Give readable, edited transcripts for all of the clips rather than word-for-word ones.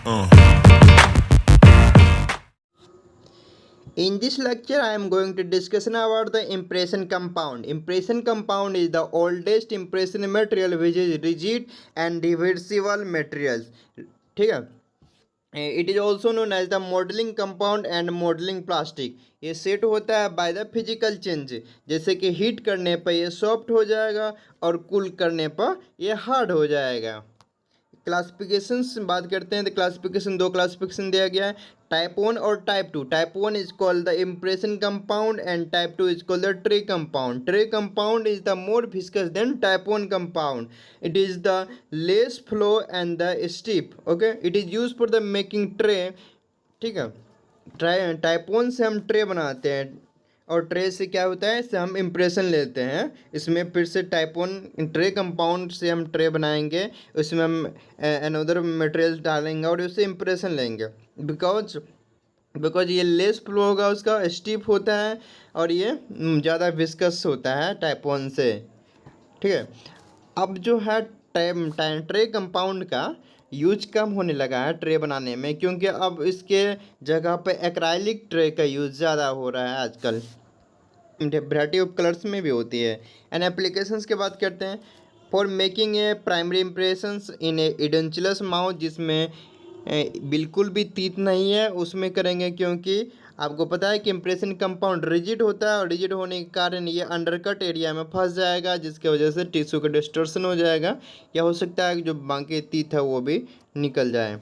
In this lecture, I am going to discuss about the impression compound. Impression compound is the oldest impression material which is rigid and reversible materials. ठीक है. It is also known as the modelling compound and modelling plastic. ये set होता है by the physical change. जैसे कि heat करने पर ये सॉफ्ट हो जाएगा और कूल करने पर ये हार्ड हो जाएगा. क्लासिफिकेशंस बात करते हैं तो क्लासिफिकेशन दो क्लासिफिकेशन दिया गया है, टाइप 1 और type 2. Type 1 is called the impression compound and type 2 is called the tray compound. Tray compound is the more viscous than type 1 compound. It is the less flow and the steep. Okay, it is use for the making tray. ठीक है. Type 1 से हम tray बनाते हैं और tray से क्या होता है, इससे हम इम्प्रेशन लेते हैं. इसमें फिर से टाइप 1 ट्रे कंपाउंड से हम ट्रे बनाएंगे, उसमें हम अनदर मटेरियल डालेंगे और उससे इम्प्रेशन लेंगे. बिकॉज बिकॉज ये लेस फ्लो होगा, उसका स्टीप होता है और ये ज़्यादा विस्कस होता है टाइप 1 से. ठीक है. अब जो है ट्रे कंपाउंड का यूज कम होने लगा है ट्रे बनाने में, क्योंकि अब इसके जगह पे एक्राइलिक ट्रे का यूज़ ज़्यादा हो रहा है आजकल. वैरायटी ऑफ कलर्स में भी होती है. एंड एप्लीकेशंस की बात करते हैं. For making a primary impressions in a edentulous mouth, जिसमें बिल्कुल भी तीत नहीं है, उसमें करेंगे. क्योंकि आपको पता है कि इम्प्रेशन कंपाउंड रिजिड होता है और रिजिड होने के कारण ये अंडरकट एरिया में फंस जाएगा, जिसकी वजह से टिश्यू का डिस्टॉर्शन हो जाएगा, या हो सकता है कि जो बाकी तीत है वो भी निकल जाए.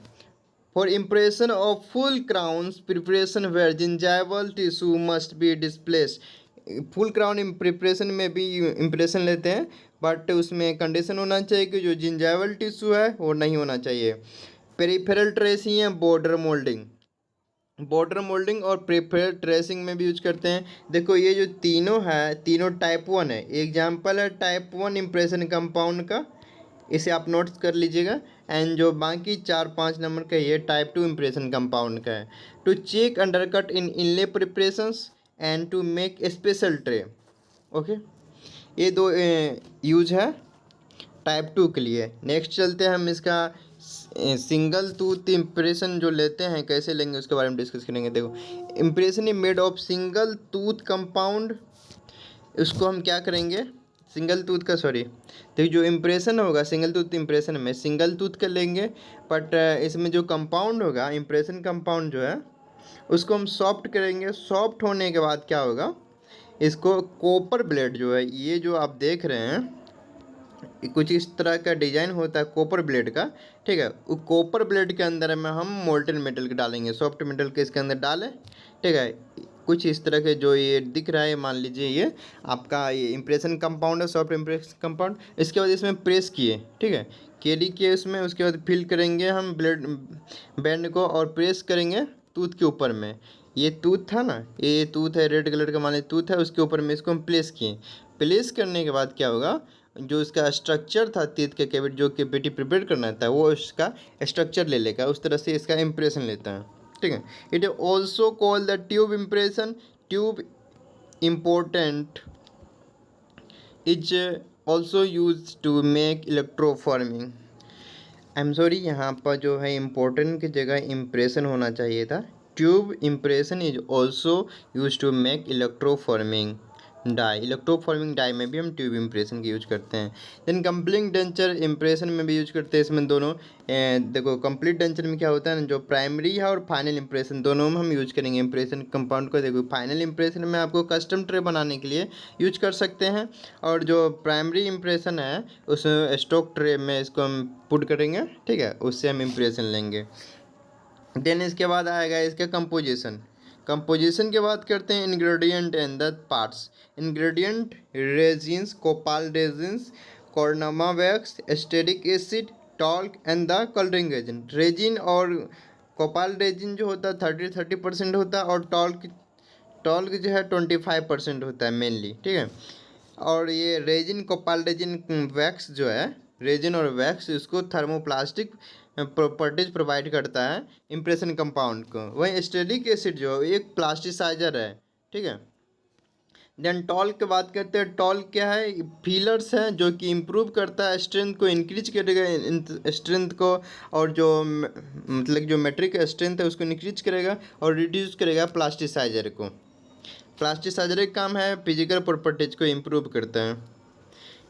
For impression of full crowns preparation where gingival tissue must be displaced. Full crown preparation में भी इम्प्रेशन लेते हैं, बट उसमें कंडीशन होना चाहिए कि जो जिंजाइवल टिश्यू है वो नहीं होना चाहिए. पेरिफेरल ट्रेसिंग है बॉर्डर मोल्डिंग. बॉर्डर मोल्डिंग और प्रिफेरल ट्रेसिंग में भी यूज करते हैं. देखो ये जो तीनों है, तीनों टाइप 1 है. एग्जाम्पल है टाइप 1 इम्प्रेशन कंपाउंड का, इसे आप नोट्स कर लीजिएगा. एंड जो बाकी 4-5 नंबर का ये टाइप 2 इम्प्रेशन कंपाउंड का है. To check undercut in inlay preparations and to make special tray. Okay, ये दो यूज है टाइप 2 के लिए. नेक्स्ट चलते हैं हम इसका सिंगल टूथ इम्प्रेशन जो लेते हैं कैसे लेंगे उसके बारे में डिस्कस करेंगे. देखो, impression is made of single tooth compound. उसको हम क्या करेंगे, सिंगल टूथ का देखिए जो इम्प्रेशन होगा सिंगल टूथ इम्प्रेशन में सिंगल टूथ का लेंगे, बट इसमें जो कंपाउंड होगा इम्प्रेशन कंपाउंड जो है उसको हम सॉफ्ट करेंगे. सॉफ्ट होने के बाद क्या होगा, इसको कॉपर ब्लेड जो है, ये जो आप देख रहे हैं कुछ इस तरह का डिजाइन होता है कॉपर ब्लेड का. ठीक है, वो कॉपर ब्लेड के अंदर में हम मोल्टन मेटल के डालेंगे, सॉफ्ट मेटल के इसके अंदर डालें. ठीक है, कुछ इस तरह के जो ये दिख रहा है, मान लीजिए ये आपका ये इम्प्रेशन कंपाउंड है, सॉफ्ट इम्प्रेशन कंपाउंड. इसके बाद इसमें प्रेस किए, ठीक है, कैरी किए उसमें, उसके बाद फिल करेंगे हम ब्लेड बैंड को और प्रेस करेंगे टूथ के ऊपर में. ये टूथ था ना, ये टूथ है रेड कलर का, मान लीजिए टूथ है, उसके ऊपर में इसको हम प्लेस किए. प्लेस करने के बाद क्या होगा, जो इसका स्ट्रक्चर था तीत के कैविटी जो कैविटी प्रिपेयर करना था वो इसका स्ट्रक्चर ले लेगा, उस तरह से इसका इम्प्रेशन लेता है. ठीक है. It is also called the tube impression. Tube important is also use to make electroforming. I am sorry, यहाँ पर जो है इम्पोर्टेंट की जगह इम्प्रेशन होना चाहिए था. Tube impression is also use to make electroforming die. Electroforming die में भी हम ट्यूब इम्प्रेशन की यूज करते हैं. देन कंप्लीट डेंचर इम्प्रेशन में भी यूज करते हैं. इसमें दोनों देखो कंप्लीट डेंचर में क्या होता है ना, जो प्राइमरी है और फाइनल इम्प्रेशन दोनों में हम यूज करेंगे इम्प्रेशन कंपाउंड को. देखो फाइनल इम्प्रेशन में आपको कस्टम ट्रे बनाने के लिए यूज कर सकते हैं, और जो प्राइमरी इम्प्रेशन है उस स्टॉक ट्रे में इसको हम पुट करेंगे. ठीक है, उससे हम इम्प्रेशन लेंगे. देन इसके बाद आएगा इसका कंपोजिशन. कंपोजिशन की बात करते हैं. Ingredient and the parts. Ingredient resins, copal resins, carnauba wax, stearic acid, talc and the colouring resin. Resin और कोपाल रेजिन जो होता है 30% होता है, और टॉल्क टॉल्क जो है 25% होता है मेनली. ठीक है, और ये रेजिन कोपाल रेजिन वैक्स जो है, रेजिन और वैक्स इसको थर्मोप्लास्टिक प्रॉपर्टीज प्रोवाइड करता है इम्प्रेशन कंपाउंड को. वहीं एस्टेरिक एसिड जो एक प्लास्टिसाइजर है. ठीक है. देन टॉर्क की बात करते हैं। टॉर्क क्या है? फीलर्स है जो कि इम्प्रूव करता है स्ट्रेंथ को, इंक्रीज करेगा स्ट्रेंथ को, और जो मतलब जो मेट्रिक स्ट्रेंथ है उसको इंक्रीज करेगा और रिड्यूस करेगा प्लास्टिसाइजर को। प्लास्टिसाइजर का काम है फिजिकल प्रॉपर्टीज को इम्प्रूव करता है।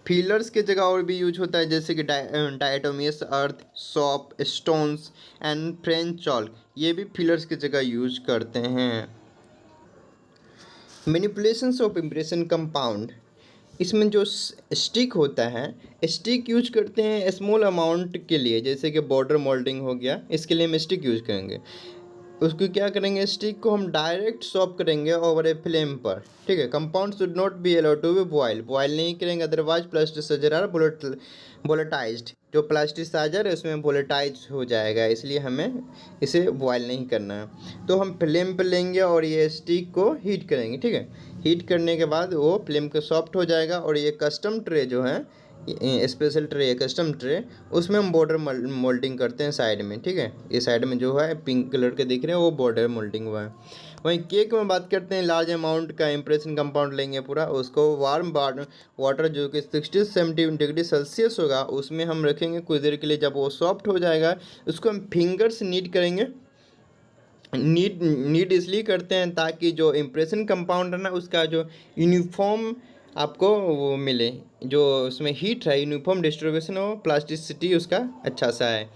फीलर्स की जगह और भी यूज होता है जैसे कि डायटोमियस अर्थ, सॉप, स्टोन्स एंड फ्रेंच चॉल्क, ये भी फीलर्स की जगह यूज करते हैं। मैनिपुलेशंस ऑफ इम्प्रेशन कंपाउंड, इसमें जो स्टिक होता है, स्टिक यूज करते हैं स्मॉल अमाउंट के लिए, जैसे कि बॉर्डर मोल्डिंग हो गया, इसके लिए हम स्टिक यूज करेंगे। उसको क्या करेंगे, स्टिक को हम डायरेक्ट सॉप करेंगे ओवर ए फ्लेम पर, ठीक है। Compound should not be allowed to be boil नहीं करेंगे, अदरवाइज प्लास्टिसाइजर आर वोलेटाइज्ड, जो प्लास्टिसाइजर है उसमें वोलेटाइज हो जाएगा, इसलिए हमें इसे बॉयल नहीं करना है। तो हम फ्लेम पर लेंगे और ये स्टिक को हीट करेंगे, ठीक है। हीट करने के बाद वो फ्लेम को सॉफ्ट हो जाएगा और ये कस्टम ट्रे जो है, स्पेशल ट्रे है कस्टम ट्रे, उसमें हम बॉर्डर मोल्डिंग करते हैं साइड में, ठीक है। ये साइड में जो है पिंक कलर के दिख रहे हैं वो बॉर्डर मोल्डिंग हुआ है। वहीं केक में बात करते हैं, लार्ज अमाउंट का इम्प्रेशन कंपाउंड लेंगे पूरा, उसको वार्म वाटर जो कि 60-70 डिग्री सेल्सियस होगा उसमें हम रखेंगे कुछ देर के लिए। जब वो सॉफ्ट हो जाएगा उसको हम फिंगर्स नीड करेंगे। नीड इसलिए करते हैं ताकि जो इम्प्रेशन कंपाउंड है ना उसका जो यूनिफॉर्म आपको वो मिले, जो उसमें हीट है यूनिफॉर्म डिस्ट्रीब्यूशन हो, प्लास्टिसिटी उसका अच्छा सा है।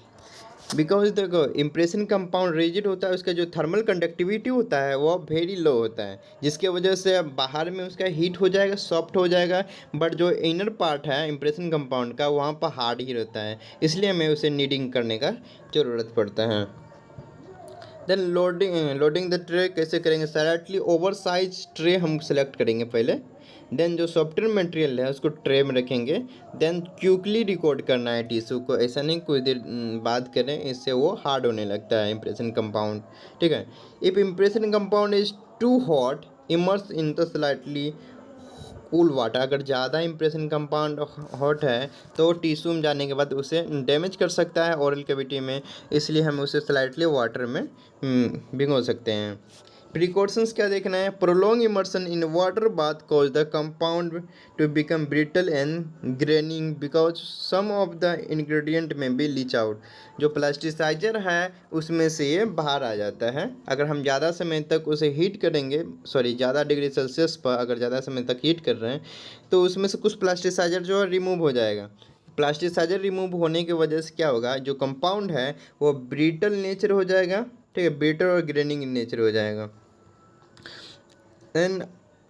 बिकॉज देखो इम्प्रेशन कंपाउंड रिजिड होता है, उसका जो थर्मल कंडक्टिविटी होता है वो वेरी लो होता है, जिसके वजह से बाहर में उसका हीट हो जाएगा, सॉफ्ट हो जाएगा, बट जो इनर पार्ट है इम्प्रेशन कंपाउंड का वहाँ पर हार्ड ही रहता है, इसलिए हमें उसे नीडिंग करने का ज़रूरत पड़ता है। देन लोडिंग द ट्रे कैसे करेंगे, सेलेक्टली ओवर साइज ट्रे हम सेलेक्ट करेंगे पहले। देन जो सॉफ्टवेयर मटेरियल है उसको ट्रे में रखेंगे। देन क्विकली रिकॉर्ड करना है टिश्यू को, ऐसा नहीं कुछ देर बाद करें, इससे वो हार्ड होने लगता है इम्प्रेशन कंपाउंड, ठीक है। If impression compound is too hot immerse in the slightly cool water, अगर ज़्यादा इम्प्रेशन कंपाउंड हॉट है तो टिश्यू में जाने के बाद उसे डैमेज कर सकता है ओरल कैविटी में, इसलिए हम उसे स्लाइटली वाटर में भिगो सकते हैं। प्रिकॉशंस क्या देखना है, prolong immersion in water bath cause the compound to become brittle and graining because some of the ingredient may be leach out, जो प्लास्टिसाइजर है उसमें से ये बाहर आ जाता है। अगर हम ज़्यादा समय तक उसे हीट करेंगे, ज़्यादा डिग्री सेल्सियस पर अगर ज़्यादा समय तक हीट कर रहे हैं तो उसमें से कुछ प्लास्टिसाइजर जो है रिमूव हो जाएगा। प्लास्टिसाइजर रिमूव होने की वजह से क्या होगा, जो कंपाउंड है वो ब्रिटल नेचर हो जाएगा, ठीक है, ब्रिटल और ग्रेनिंग नेचर हो जाएगा। And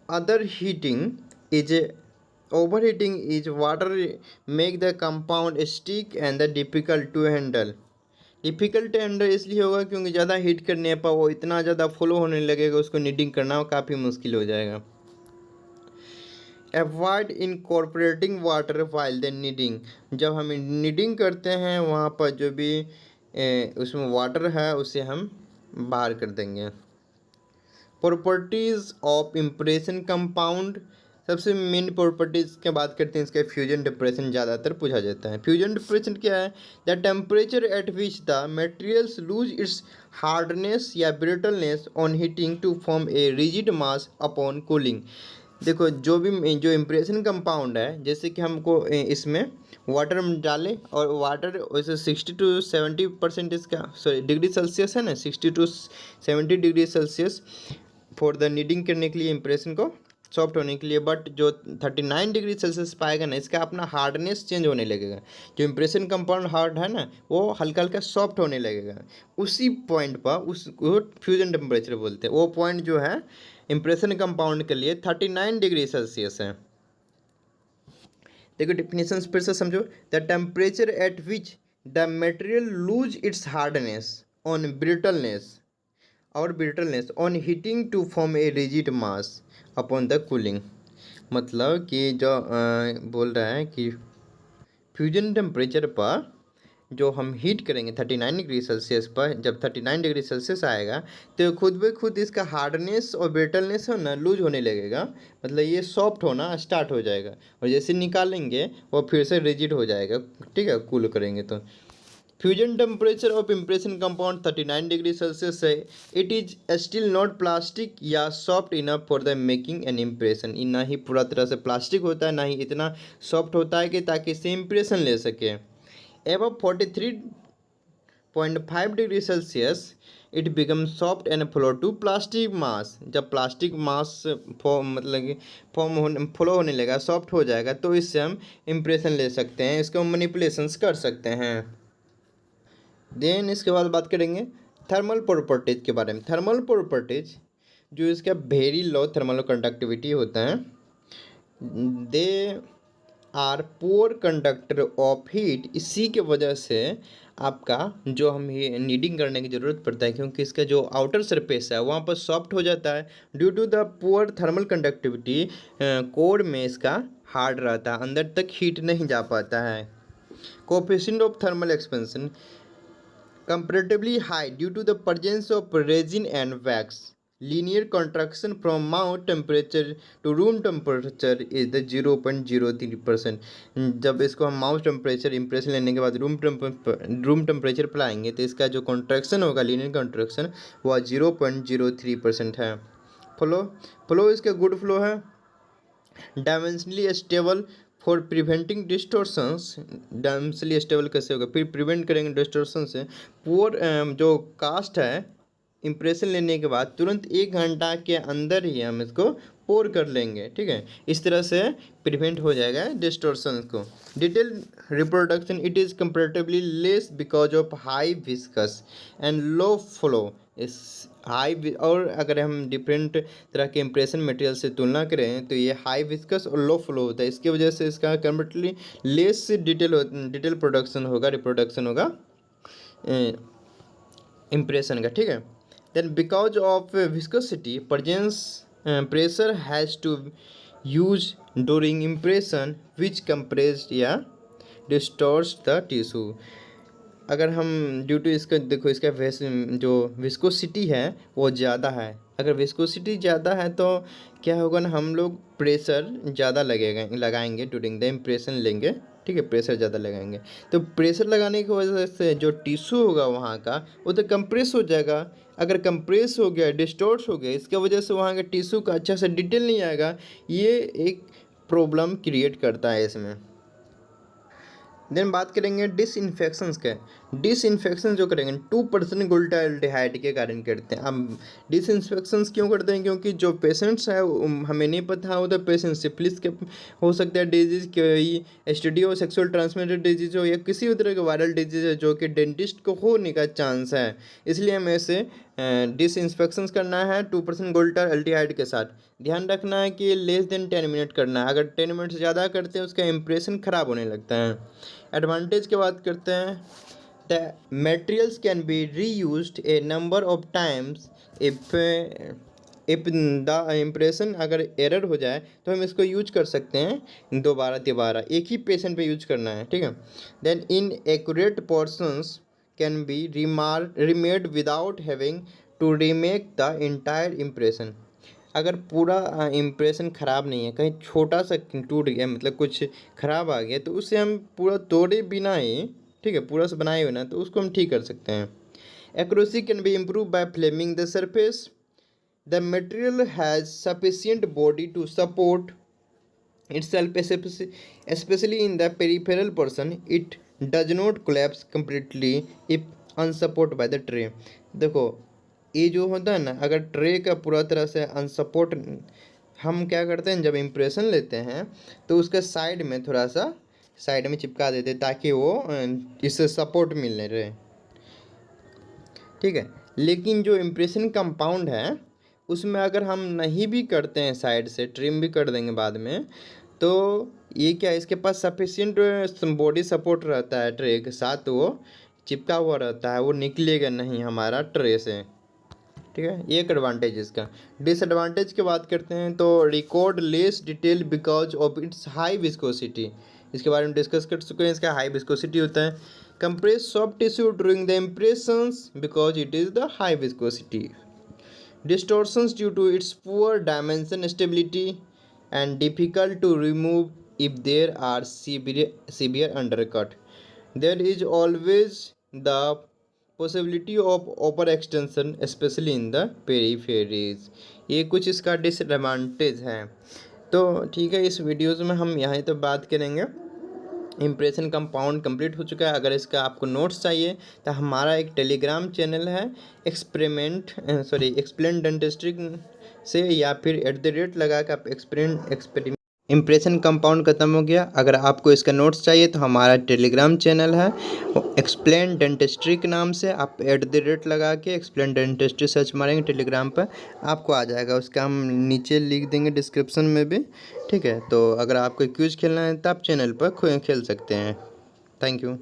other heating is overheating is water make the compound stick and the difficult to handle। Difficult handle इसलिए होगा क्योंकि ज़्यादा हीट करने पर वो इतना ज़्यादा फ्लो होने लगेगा, उसको नीडिंग करना काफ़ी मुश्किल हो जाएगा। Avoid incorporating water while the kneading, जब हम नीडिंग करते हैं वहाँ पर जो भी उसमें वाटर है उसे हम बाहर कर देंगे। प्रॉपर्टीज़ ऑफ इम्प्रेशन कंपाउंड, सबसे मेन प्रॉपर्टीज़ की बात करते हैं, इसका फ्यूजन डिप्रेशन ज़्यादातर पूछा जाता है। फ्यूजन डिप्रेशन क्या है, the temperature at which the materials lose its hardness या brittleness on heating to form a rigid mass upon cooling. देखो जो इम्प्रेशन कंपाउंड है, जैसे कि हमको इसमें वाटर में डालें और वाटर वैसे 60-70% इसका डिग्री सेल्सियस है ना, 60-70 degree Celsius for the kneading करने के लिए इम्प्रेशन को सॉफ्ट होने के लिए, बट जो 39 डिग्री सेल्सियस पाएगा ना इसका अपना हार्डनेस चेंज होने लगेगा। जो इम्प्रेशन कंपाउंड हार्ड है ना वो हल्का हल्का सॉफ्ट होने लगेगा, उसी पॉइंट पर उसको फ्यूजन टेम्परेचर बोलते हैं। वो पॉइंट जो है इम्प्रेशन कंपाउंड के लिए 39 डिग्री सेल्सियस है। देखो डिफिनेशन फिर से समझो, the temperature at which the material lose its hardness on brittleness on heating to form a rigid mass upon the cooling. मतलब कि जो बोल रहा है कि फ्यूजन टेम्परेचर पर जो हम हीट करेंगे 39 डिग्री सेल्सियस पर, जब 39 डिग्री सेल्सियस आएगा तो खुद ब खुद इसका हार्डनेस और ब्रिटलनेस है ना लूज होने लगेगा, मतलब ये सॉफ्ट होना स्टार्ट हो जाएगा, और जैसे निकालेंगे वो फिर से रिजिड हो जाएगा, ठीक है, कूल करेंगे तो। Fusion temperature of impression compound 39 degree Celsius है. It is still not plastic या soft enough for the making an impression. ना ही पूरा तरह से प्लास्टिक होता है, ना ही इतना सॉफ्ट होता है कि ताकि इससे इम्प्रेशन ले सके. Above 43.5 degree Celsius it become soft and flow to plastic mass. जब प्लास्टिक मास फॉर्म मतलब कि फ्लो होने लगा, सॉफ्ट हो जाएगा, तो इससे हम इम्प्रेशन ले सकते हैं, इसको मैनिपुलेशंस कर सकते हैं. देन इसके बाद बात करेंगे थर्मल प्रॉपर्टीज के बारे में. थर्मल प्रॉपर्टीज जो इसका वेरी लो थर्मल कंडक्टिविटी होता है, they are poor conductor of heat. इसी के वजह से आपका जो हम ये नीडिंग करने की ज़रूरत पड़ता है, क्योंकि इसका जो आउटर सरफेस है वहाँ पर सॉफ्ट हो जाता है due to the poor thermal conductivity. Core में इसका हार्ड रहता है, अंदर तक हीट नहीं जा पाता है. Coefficient of thermal expansion comparatively high due to the presence of resin and wax. Linear contraction from mouth temperature to room temperature is the 0.03%. जब इसको हम माउथ टेम्परेचर इम्प्रेशन लेने के बाद रूम टेम्परेचर पर आएंगे तो इसका जो कॉन्ट्रैक्शन होगा, लीनियर कॉन्ट्रैक्शन, वह 0.03% है. फ्लो इसका गुड फ्लो है. Dimensionally stable for preventing distortions. Dimensionally stable कैसे होगा, फिर प्रिवेंट करेंगे डिस्टोर्शन से. पुअर जो कास्ट है, इम्प्रेशन लेने के बाद तुरंत 1 घंटा के अंदर ही हम इसको पोर कर लेंगे. ठीक है, इस तरह से प्रिवेंट हो जाएगा डिस्टोर्शन को. Detail reproduction it is comparatively less because of high viscous and low flow. इस हाई और अगर हम डिफरेंट तरह के इम्प्रेशन मटेरियल से तुलना करें तो ये हाई विस्कस और लो फ्लो होता है. इसकी वजह से इसका कंपेरेटिवली लेस डिटेल प्रोडक्शन होगा, रिप्रोडक्शन होगा इम्प्रेशन का. ठीक है. Then because of viscosity pressure has to use during impression which compressed या डिस्टॉर्ट्स द टिश्यू. अगर हम ड्यू टू इसका देखो, इसका जो विस्कोसिटी है वो ज़्यादा है. अगर विस्कोसिटी ज़्यादा है तो क्या होगा ना, हम लोग प्रेशर ज़्यादा लगाएंगे ड्यूरिंग द इम्प्रेशन लेंगे. ठीक है, प्रेशर ज़्यादा लगाएंगे तो प्रेशर लगाने की वजह से जो टिश्यू होगा वहाँ का वो तो कंप्रेस हो जाएगा. अगर कंप्रेस हो गया, डिस्टॉर्ट हो गया, इसके वजह से वहाँ के टिश्यू का अच्छा से डिटेल नहीं आएगा. ये एक प्रॉब्लम क्रिएट करता है इसमें. देन बात करेंगे डिसइंफेक्शंस के. डिसइंफेक्शन जो करेंगे 2% ग्लूटाल्डिहाइड के कारण करते हैं. अब डिसइंफेक्शंस क्यों करते हैं, क्योंकि जो पेशेंट्स है हमें नहीं पता होता पेशेंट सिफिलिस के हो सकता है डिजीज़, कोई एसटीडी हो, सेक्सुअल ट्रांसमिटेड डिजीज़ हो, या किसी भी तरह के वायरल डिजीज़ है जो कि डेंटिस्ट को होने का चांस है. इसलिए हमें इसे डिसइंफेक्शंस करना है 2% ग्लूटाल्डिहाइड के साथ. ध्यान रखना है कि लेस देन 10 मिनट करना है. अगर 10 मिनट से ज़्यादा करते हैं उसका इम्प्रेशन ख़राब होने लगता है. एडवांटेज की बात करते हैं. The materials can be reused A number of times if the impression. अगर एरर हो जाए तो हम इसको यूज कर सकते हैं दोबारा, एक ही पेशेंट पे यूज करना है. ठीक है. Then inaccurate portions can be remade without having to remake the entire impression. अगर पूरा इम्प्रेशन ख़राब नहीं है, कहीं छोटा सा टूट गया, मतलब कुछ ख़राब आ गया, तो उससे हम पूरा तोड़े बिना ही, ठीक है, पूरा से बनाए बिना, तो उसको हम ठीक कर सकते हैं. Accuracy can be improve by flaming the surface. The material has sufficient body to support itself, especially in the peripheral portion. It does not collapse completely if unsupported by the tray. देखो, ये जो होता है ना, अगर tray का पूरा तरह से अनसपोर्ट, हम क्या करते हैं जब इम्प्रेशन लेते हैं तो उसके साइड में थोड़ा सा साइड में चिपका देते हैं ताकि वो इससे सपोर्ट मिलने रहे. ठीक है. लेकिन जो इम्प्रेशन कंपाउंड है उसमें अगर हम नहीं भी करते हैं, साइड से ट्रिम भी कर देंगे बाद में, तो ये क्या है, इसके पास सफिशिएंट बॉडी सपोर्ट रहता है ट्रे के साथ, तो वो चिपका हुआ रहता है, वो निकलेगा नहीं हमारा ट्रे से. ठीक है, ये एक एडवांटेज इसका. डिसएडवांटेज की बात करते हैं तो record less detail because of its high viscosity. इसके बारे में डिस्कस कर चुके हैं. इसका हाई विस्कोसिटी होता है. Compress soft tissue during the impressions because it is the high viscosity. Distortions due to its poor dimension stability and difficult to remove if there are severe undercut. There is always the possibility of over extension specially in the peripheries. ये कुछ इसका disadvantage है। तो ठीक है, इस videos में हम यहाँ तो बात करेंगे। इम्प्रेशन कंपाउंड कंप्लीट हो चुका है। अगर इसका आपको नोट्स चाहिए तो हमारा एक टेलीग्राम चैनल है एक्सप्लेन डेंटिस्ट्री से, या फिर @ लगा कर आप इम्प्रेशन कंपाउंड ख़त्म हो गया। अगर आपको इसका नोट्स चाहिए तो हमारा टेलीग्राम चैनल है एक्सप्लेन डेंटिस्ट्री के नाम से, आप @ लगा के एक्सप्लेन डेंटिस्ट्री सर्च मारेंगे टेलीग्राम पर, आपको आ जाएगा। उसका हम नीचे लिख देंगे डिस्क्रिप्शन में भी, ठीक है। तो अगर आपको क्विज खेलना है तो आप चैनल पर खेल सकते हैं। Thank you.